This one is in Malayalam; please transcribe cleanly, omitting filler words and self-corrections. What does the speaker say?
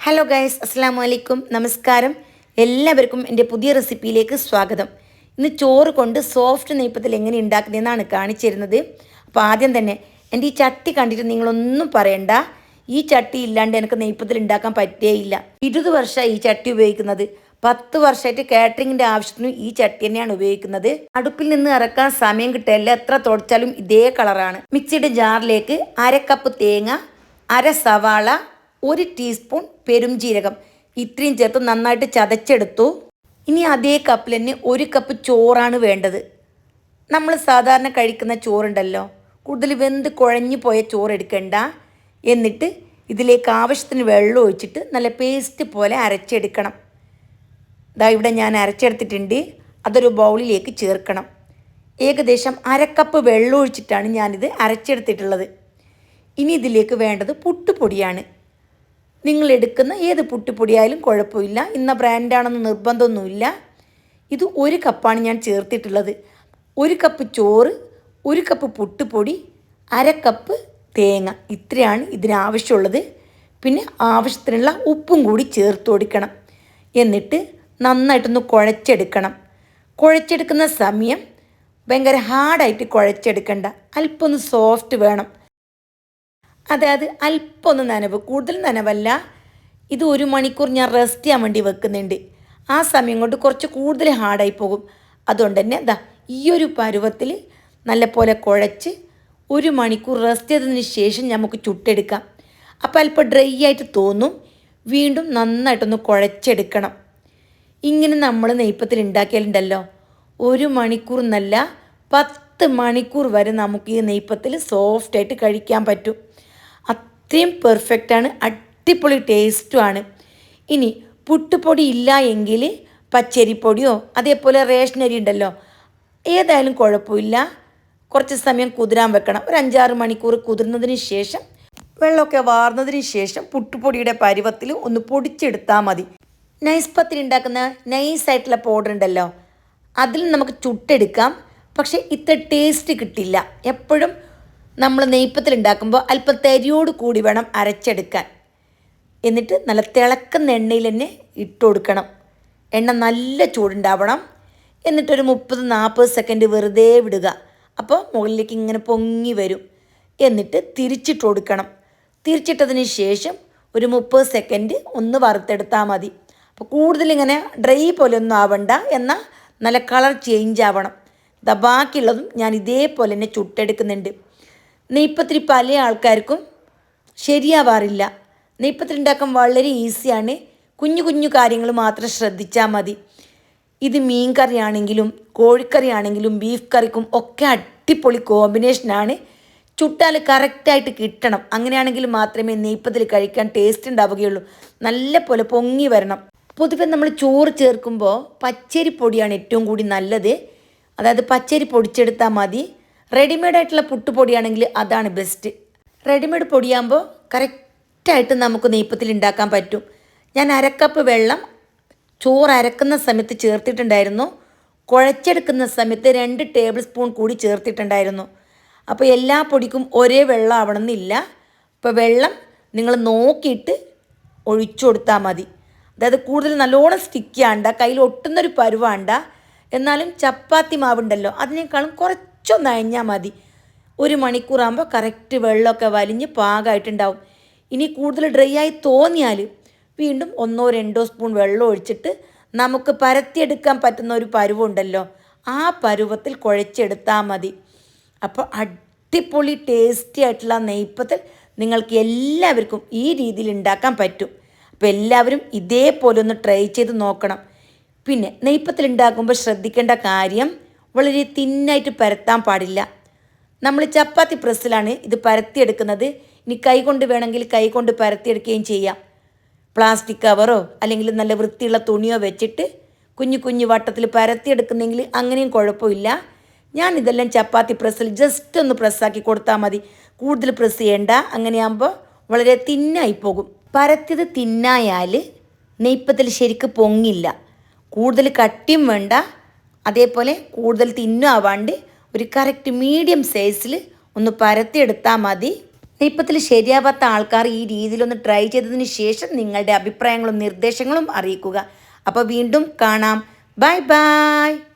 ഹലോ ഗൈസ്, അസ്സാം വലൈക്കും, നമസ്കാരം. എല്ലാവർക്കും എൻ്റെ പുതിയ റെസിപ്പിയിലേക്ക് സ്വാഗതം. ഇന്ന് ചോറ് കൊണ്ട് സോഫ്റ്റ് നെയ്പ്പത്തിൽ എങ്ങനെ ഉണ്ടാക്കുന്നതെന്നാണ് കാണിച്ചു തരുന്നത്. അപ്പോൾ ആദ്യം തന്നെ എൻ്റെ ഈ ചട്ടി കണ്ടിട്ട് നിങ്ങളൊന്നും പറയണ്ട. ഈ ചട്ടി ഇല്ലാണ്ട് എനിക്ക് നെയ്പ്പത്തിൽ ഉണ്ടാക്കാൻ പറ്റേയില്ല. 20 വർഷമായി ഈ ചട്ടി ഉപയോഗിക്കുന്നത്. 10 വർഷമായിട്ട് കാറ്ററിങ്ങിൻ്റെ ആവശ്യത്തിനും ഈ ചട്ടി തന്നെയാണ് ഉപയോഗിക്കുന്നത്. അടുപ്പിൽ നിന്ന് ഇറക്കാൻ സമയം കിട്ടില്ല, എത്ര തുടച്ചാലും ഇതേ കളറാണ്. മിക്സിയുടെ ജാറിലേക്ക് 1/2 കപ്പ് തേങ്ങ, 1/2 സവാള, 1 ടീസ്പൂൺ പെരുംജീരകം ഇത്രയും ചേർത്ത് നന്നായിട്ട് ചതച്ചെടുത്തു. ഇനി അതേ കപ്പിൽ തന്നെ 1 കപ്പ് ചോറാണ് വേണ്ടത്. നമ്മൾ സാധാരണ കഴിക്കുന്ന ചോറുണ്ടല്ലോ, കൂടുതൽ വെന്ത് കുഴഞ്ഞു പോയ ചോറ് എടുക്കണ്ട. എന്നിട്ട് ഇതിലേക്ക് ആവശ്യത്തിന് വെള്ളം ഒഴിച്ചിട്ട് നല്ല പേസ്റ്റ് പോലെ അരച്ചെടുക്കണം. ഇതാ ഇവിടെ ഞാൻ അരച്ചെടുത്തിട്ടുണ്ട്. അതൊരു ബൗളിലേക്ക് ചേർക്കണം. ഏകദേശം 1/2 കപ്പ് വെള്ളം ഒഴിച്ചിട്ടാണ് ഞാനിത് അരച്ചെടുത്തിട്ടുള്ളത്. ഇനി ഇതിലേക്ക് വേണ്ടത് പുട്ടുപൊടിയാണ്. നിങ്ങൾ എടുക്കുന്ന ഏത് പുട്ടുപൊടിയായാലും കുഴപ്പമില്ല, ഇന്ന ബ്രാൻഡാണെന്ന് നിർബന്ധമൊന്നുമില്ല. ഇത് 1 കപ്പാണ് ഞാൻ ചേർത്തിട്ടുള്ളത്. 1 കപ്പ് ചോറ്, 1 കപ്പ് പുട്ടുപൊടി, 1/2 കപ്പ് തേങ്ങ, ഇത്രയാണ് ഇതിനാവശ്യമുള്ളത്. പിന്നെ ആവശ്യത്തിനുള്ള ഉപ്പും കൂടി ചേർത്ത് കൊടുക്കണം. എന്നിട്ട് നന്നായിട്ടൊന്ന് കുഴച്ചെടുക്കണം. കുഴച്ചെടുക്കുന്ന സമയം ഭയങ്കര ഹാർഡായിട്ട് കുഴച്ചെടുക്കണ്ട, അല്പം ഒന്ന് സോഫ്റ്റ് വേണം. അതായത് അല്പം ഒന്ന് നനവ്, കൂടുതൽ നനവല്ല. ഇത് 1 മണിക്കൂർ ഞാൻ റെസ്റ്റ് ചെയ്യാൻ വേണ്ടി വെക്കുന്നുണ്ട്. ആ സമയം കൊണ്ട് കുറച്ച് കൂടുതൽ ഹാർഡായി പോകും. അതുകൊണ്ട് തന്നെ ഈ ഒരു പരുവത്തിൽ നല്ലപോലെ കുഴച്ച് 1 മണിക്കൂർ റെസ്റ്റ് ചെയ്തതിന് ശേഷം നമുക്ക് ചുട്ടെടുക്കാം. അപ്പോൾ അല്പം ഡ്രൈ ആയിട്ട് തോന്നും. വീണ്ടും നന്നായിട്ടൊന്ന് കുഴച്ചെടുക്കണം. ഇങ്ങനെ നമ്മൾ നെയ്പ്പത്തിൽ ഉണ്ടാക്കിയാലുണ്ടല്ലോ, 1 മണിക്കൂർ എന്നല്ല 10 മണിക്കൂർ വരെ നമുക്ക് ഈ നെയ്പ്പത്തിൽ സോഫ്റ്റായിട്ട് കഴിക്കാൻ പറ്റും. അത്രയും പെർഫെക്റ്റാണ്, അടിപൊളി ടേസ്റ്റുമാണ്. ഇനി പുട്ടുപൊടി ഇല്ല എങ്കിൽ പച്ചരിപ്പൊടിയോ അതേപോലെ റേഷനരി ഉണ്ടല്ലോ, ഏതായാലും കുഴപ്പമില്ല. കുറച്ച് സമയം കുതിരാൻ വെക്കണം. ഒരു 5-6 മണിക്കൂർ കുതിർന്നതിന് ശേഷം, വെള്ളമൊക്കെ വാർന്നതിന് ശേഷം പുട്ടുപൊടിയുടെ പരുവത്തിൽ ഒന്ന് പൊടിച്ചെടുത്താൽ മതി. നൈസ് പത്തിരി ഉണ്ടാക്കുന്ന നൈസായിട്ടുള്ള പൗഡർ ഉണ്ടല്ലോ, അതിൽ നമുക്ക് ചുട്ടെടുക്കാം. പക്ഷേ ഇത്ര ടേസ്റ്റ് കിട്ടില്ല. എപ്പോഴും നമ്മൾ നെയ്പ്പത്തിൽ ഉണ്ടാക്കുമ്പോൾ അല്പം തരിയോട് കൂടി വേണം അരച്ചെടുക്കാൻ. എന്നിട്ട് നല്ല തിളക്കുന്ന എണ്ണയിൽ തന്നെ ഇട്ട് കൊടുക്കണം. എണ്ണ നല്ല ചൂടുണ്ടാവണം. എന്നിട്ടൊരു 30-40 സെക്കൻഡ് വെറുതെ വിടുക. അപ്പോൾ മുകളിലേക്ക് ഇങ്ങനെ പൊങ്ങി വരും. എന്നിട്ട് തിരിച്ചിട്ട് കൊടുക്കണം. തിരിച്ചിട്ടതിന് ശേഷം ഒരു 30 സെക്കൻഡ് ഒന്ന് വറുത്തെടുത്താൽ മതി. അപ്പോൾ കൂടുതലിങ്ങനെ ഡ്രൈ പോലെ ഒന്നും ആവണ്ട, എന്നാൽ നല്ല കളർ ചേഞ്ച് ആവണം. ബാക്കിയുള്ളതും ഞാൻ ഇതേപോലെ തന്നെ ചുട്ടെടുക്കുന്നുണ്ട്. നെയ്പ്പത്തിരി പല ആൾക്കാർക്കും ശരിയാവാറില്ല. നെയ്പ്പത്തിരി ഉണ്ടാക്കാൻ വളരെ ഈസിയാണ്. കുഞ്ഞു കുഞ്ഞു കാര്യങ്ങൾ മാത്രം ശ്രദ്ധിച്ചാൽ മതി. ഇത് മീൻ കറിയാണെങ്കിലും കോഴിക്കറിയാണെങ്കിലും ബീഫ് കറിക്കും ഒക്കെ അടിപൊളി കോമ്പിനേഷനാണ്. ചുട്ടാൽ കറക്റ്റായിട്ട് കിട്ടണം. അങ്ങനെയാണെങ്കിൽ മാത്രമേ നെയ്പ്പത്തിൽ കഴിക്കാൻ ടേസ്റ്റ് ഉണ്ടാവുകയുള്ളൂ. നല്ല പോലെ പൊങ്ങി വരണം. പൊതുവെ നമ്മൾ ചോറ് ചേർക്കുമ്പോൾ പച്ചരി പൊടിയാണ് ഏറ്റവും കൂടി നല്ലത്. അതായത് പച്ചരി പൊടിച്ചെടുത്താൽ മതി. റെഡിമെയ്ഡായിട്ടുള്ള പുട്ടുപൊടിയാണെങ്കിൽ അതാണ് ബെസ്റ്റ്. റെഡിമെയ്ഡ് പൊടിയാകുമ്പോൾ കറക്റ്റായിട്ട് നമുക്ക് നെയ്പ്പത്തിൽ ഉണ്ടാക്കാൻ പറ്റും. ഞാൻ 1/2 കപ്പ് വെള്ളം ചോറ് അരക്കുന്ന സമയത്ത് ചേർത്തിട്ടുണ്ടായിരുന്നു. കുഴച്ചെടുക്കുന്ന സമയത്ത് 2 ടേബിൾ സ്പൂൺ കൂടി ചേർത്തിട്ടുണ്ടായിരുന്നു. അപ്പോൾ എല്ലാ പൊടിക്കും ഒരേ വെള്ളം ആവണമെന്നില്ല. അപ്പോൾ വെള്ളം നിങ്ങൾ നോക്കിയിട്ട് ഒഴിച്ചു കൊടുത്താൽ മതി. അതായത് കൂടുതൽ നല്ലോണം സ്റ്റിക്ക് ആണ്ട, കയ്യിൽ ഒട്ടുന്നൊരു പരുവാണ്ട. എന്നാലും ചപ്പാത്തി മാവുണ്ടല്ലോ, അതിനേക്കാളും കുറച്ചൊന്ന് അയഞ്ഞാൽ മതി. 1 മണിക്കൂറാകുമ്പോൾ കറക്റ്റ് വെള്ളമൊക്കെ വലിഞ്ഞ് പാകമായിട്ടുണ്ടാവും. ഇനി കൂടുതൽ ഡ്രൈ ആയി തോന്നിയാൽ വീണ്ടും 1-2 സ്പൂൺ വെള്ളം ഒഴിച്ചിട്ട് നമുക്ക് പരത്തിയെടുക്കാൻ പറ്റുന്ന ഒരു പരുവുണ്ടല്ലോ, ആ പരുവത്തിൽ കുഴച്ചെടുത്താൽ മതി. അപ്പോൾ അടിപൊളി ടേസ്റ്റി ആയിട്ടുള്ള നെയ്പ്പത്തിൽ നിങ്ങൾക്ക് എല്ലാവർക്കും ഈ രീതിയിൽ ഉണ്ടാക്കാൻ പറ്റും. അപ്പോൾ എല്ലാവരും ഇതേപോലെ ഒന്ന് ട്രൈ ചെയ്ത് നോക്കണം. പിന്നെ നെയ്പ്പത്തിൽ ഉണ്ടാക്കുമ്പോൾ ശ്രദ്ധിക്കേണ്ട കാര്യം, വളരെ തിന്നായിട്ട് പരത്താൻ പാടില്ല. നമ്മൾ ചപ്പാത്തി പ്രസ്സിലാണ് ഇത് പരത്തിയെടുക്കുന്നത്. ഇനി കൈകൊണ്ട് വേണമെങ്കിൽ കൈകൊണ്ട് പരത്തിയെടുക്കുകയും ചെയ്യാം. പ്ലാസ്റ്റിക് കവറോ അല്ലെങ്കിൽ നല്ല വൃത്തിയുള്ള തുണിയോ വെച്ചിട്ട് കുഞ്ഞു കുഞ്ഞു വട്ടത്തിൽ പരത്തിയെടുക്കുന്നെങ്കിൽ അങ്ങനെയും കുഴപ്പമില്ല. ഞാനിതെല്ലാം ചപ്പാത്തി പ്രസ്സിൽ ജസ്റ്റ് ഒന്ന് പ്രസ്സാക്കി കൊടുത്താൽ മതി. കൂടുതൽ പ്രസ് ചെയ്യേണ്ട. അങ്ങനെയാകുമ്പോൾ വളരെ തിന്നായി പോകും. പരത്തിയത് തിന്നായാൽ നെയ്പ്പത്തിൽ ശരിക്ക് പൊങ്ങില്ല. കൂടുതൽ കട്ടിയും വേണ്ട, അതേപോലെ കൂടുതൽ തിന്നും ആവാണ്ട് ഒരു കറക്റ്റ് മീഡിയം സൈസിൽ ഒന്ന് പരത്തിയെടുത്താൽ മതി. നെയ്പ്പത്തിൽ ശരിയാവാത്ത ആൾക്കാർ ഈ രീതിയിലൊന്ന് ട്രൈ ചെയ്തതിന് ശേഷം നിങ്ങളുടെ അഭിപ്രായങ്ങളും നിർദ്ദേശങ്ങളും അറിയിക്കുക. അപ്പോൾ വീണ്ടും കാണാം. Bye bye.